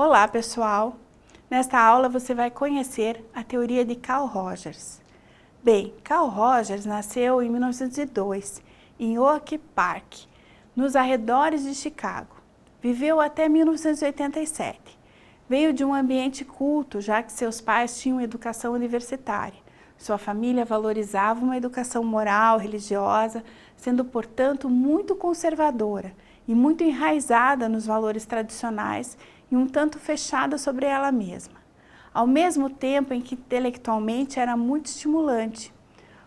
Olá, pessoal! Nesta aula você vai conhecer a teoria de Carl Rogers. Bem, Carl Rogers nasceu em 1902, em Oak Park, nos arredores de Chicago. Viveu até 1987. Veio de um ambiente culto, já que seus pais tinham educação universitária. Sua família valorizava uma educação moral, religiosa, sendo, portanto, muito conservadora e muito enraizada nos valores tradicionais e um tanto fechada sobre ela mesma, ao mesmo tempo em que intelectualmente era muito estimulante.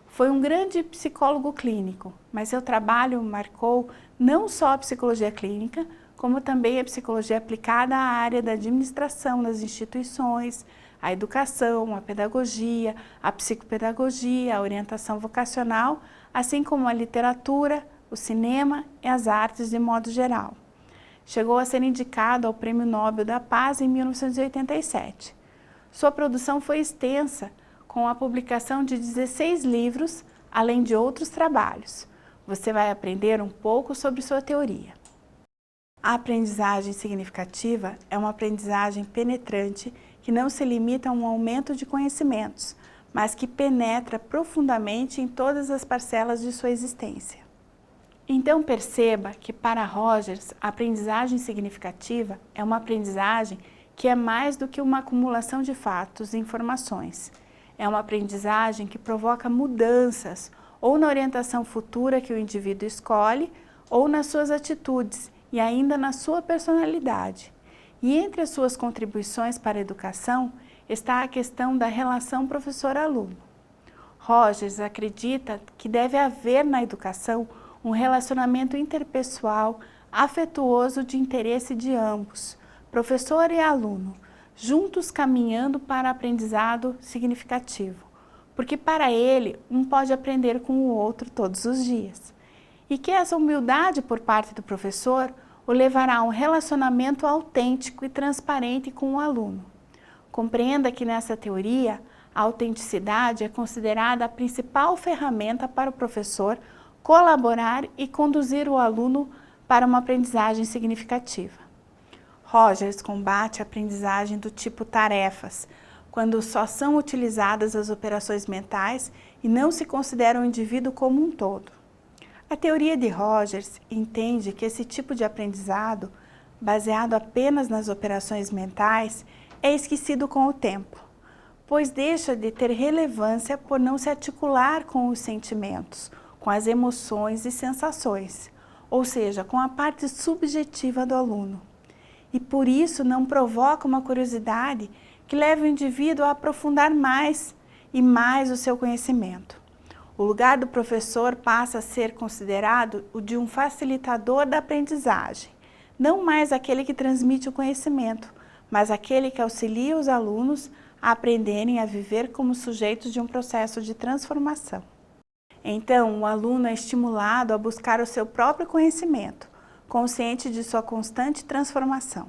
Foi um grande psicólogo clínico, mas seu trabalho marcou não só a psicologia clínica, como também a psicologia aplicada à área da administração das instituições, a educação, a pedagogia, a psicopedagogia, a orientação vocacional, assim como a literatura, o cinema e as artes de modo geral. Chegou a ser indicado ao Prêmio Nobel da Paz em 1987. Sua produção foi extensa, com a publicação de 16 livros, além de outros trabalhos. Você vai aprender um pouco sobre sua teoria. A aprendizagem significativa é uma aprendizagem penetrante que não se limita a um aumento de conhecimentos, mas que penetra profundamente em todas as parcelas de sua existência. Então perceba que para Rogers, a aprendizagem significativa é uma aprendizagem que é mais do que uma acumulação de fatos e informações. É uma aprendizagem que provoca mudanças, ou na orientação futura que o indivíduo escolhe, ou nas suas atitudes e ainda na sua personalidade. E entre as suas contribuições para a educação está a questão da relação professor-aluno. Rogers acredita que deve haver na educação um relacionamento interpessoal, afetuoso de interesse de ambos, professor e aluno, juntos caminhando para aprendizado significativo, porque para ele um pode aprender com o outro todos os dias. E que essa humildade por parte do professor o levará a um relacionamento autêntico e transparente com o aluno. Compreenda que nessa teoria, a autenticidade é considerada a principal ferramenta para o professor colaborar e conduzir o aluno para uma aprendizagem significativa. Rogers combate a aprendizagem do tipo tarefas, quando só são utilizadas as operações mentais e não se considera o indivíduo como um todo. A teoria de Rogers entende que esse tipo de aprendizado, baseado apenas nas operações mentais, é esquecido com o tempo, pois deixa de ter relevância por não se articular com os sentimentos, com as emoções e sensações, ou seja, com a parte subjetiva do aluno. E por isso não provoca uma curiosidade que leve o indivíduo a aprofundar mais e mais o seu conhecimento. O lugar do professor passa a ser considerado o de um facilitador da aprendizagem, não mais aquele que transmite o conhecimento, mas aquele que auxilia os alunos a aprenderem a viver como sujeitos de um processo de transformação. Então, o aluno é estimulado a buscar o seu próprio conhecimento, consciente de sua constante transformação.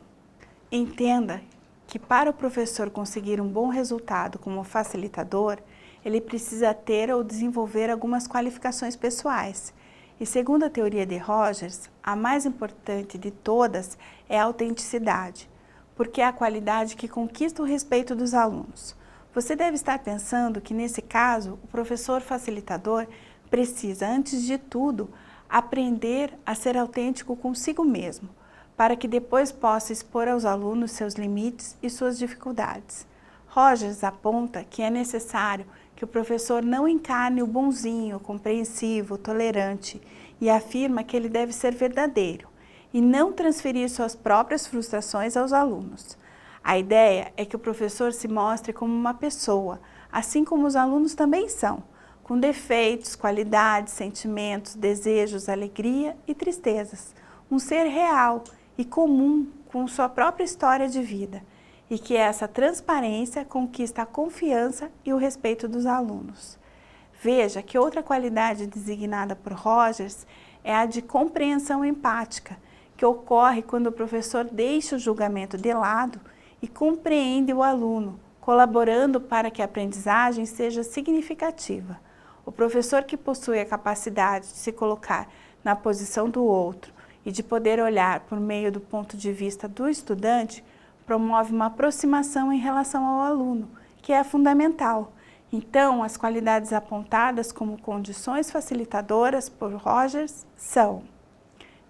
Entenda que para o professor conseguir um bom resultado como facilitador, ele precisa ter ou desenvolver algumas qualificações pessoais. E segundo a teoria de Rogers, a mais importante de todas é a autenticidade, porque é a qualidade que conquista o respeito dos alunos. Você deve estar pensando que, nesse caso, o professor facilitador precisa, antes de tudo, aprender a ser autêntico consigo mesmo, para que depois possa expor aos alunos seus limites e suas dificuldades. Rogers aponta que é necessário que o professor não encarne o bonzinho, compreensivo, tolerante, e afirma que ele deve ser verdadeiro e não transferir suas próprias frustrações aos alunos. A ideia é que o professor se mostre como uma pessoa, assim como os alunos também são, com defeitos, qualidades, sentimentos, desejos, alegria e tristezas. Um ser real e comum com sua própria história de vida, e que essa transparência conquista a confiança e o respeito dos alunos. Veja que outra qualidade designada por Rogers é a de compreensão empática, que ocorre quando o professor deixa o julgamento de lado e compreende o aluno, colaborando para que a aprendizagem seja significativa. O professor que possui a capacidade de se colocar na posição do outro e de poder olhar por meio do ponto de vista do estudante, promove uma aproximação em relação ao aluno, que é fundamental. Então, as qualidades apontadas como condições facilitadoras por Rogers são: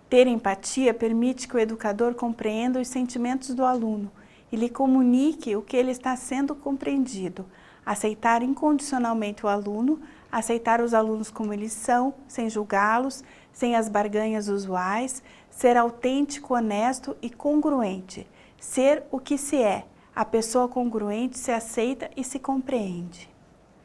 ter empatia permite que o educador compreenda os sentimentos do aluno e lhe comunique o que ele está sendo compreendido. Aceitar incondicionalmente o aluno, aceitar os alunos como eles são, sem julgá-los, sem as barganhas usuais, ser autêntico, honesto e congruente. Ser o que se é. A pessoa congruente se aceita e se compreende.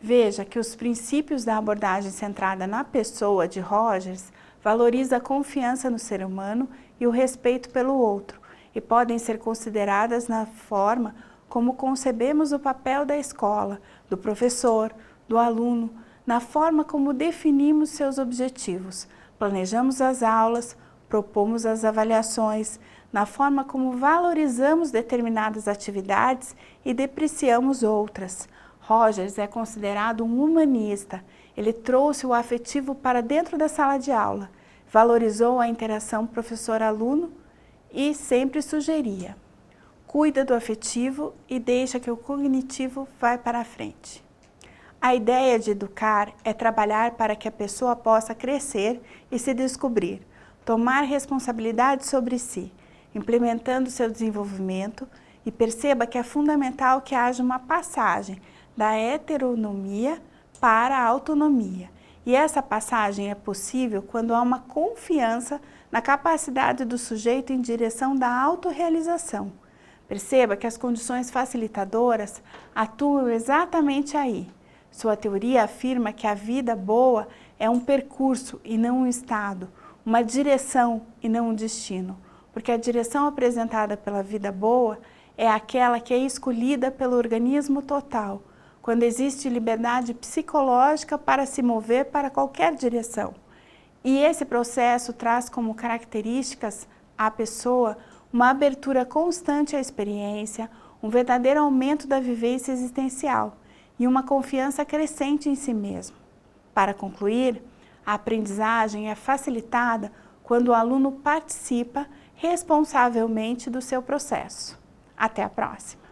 Veja que os princípios da abordagem centrada na pessoa de Rogers valoriza a confiança no ser humano e o respeito pelo outro, e podem ser consideradas na forma como concebemos o papel da escola, do professor, do aluno, na forma como definimos seus objetivos, planejamos as aulas, propomos as avaliações, na forma como valorizamos determinadas atividades e depreciamos outras. Rogers é considerado um humanista. Ele trouxe o afetivo para dentro da sala de aula, valorizou a interação professor-aluno e sempre sugeria: cuida do afetivo e deixa que o cognitivo vá para a frente. A ideia de educar é trabalhar para que a pessoa possa crescer e se descobrir, tomar responsabilidade sobre si, implementando seu desenvolvimento, e perceba que é fundamental que haja uma passagem da heteronomia para a autonomia. E essa passagem é possível quando há uma confiança na capacidade do sujeito em direção da autorrealização. Perceba que as condições facilitadoras atuam exatamente aí. Sua teoria afirma que a vida boa é um percurso e não um estado, uma direção e não um destino, porque a direção apresentada pela vida boa é aquela que é escolhida pelo organismo total, quando existe liberdade psicológica para se mover para qualquer direção. E esse processo traz como características à pessoa uma abertura constante à experiência, um verdadeiro aumento da vivência existencial e uma confiança crescente em si mesmo. Para concluir, a aprendizagem é facilitada quando o aluno participa responsavelmente do seu processo. Até a próxima!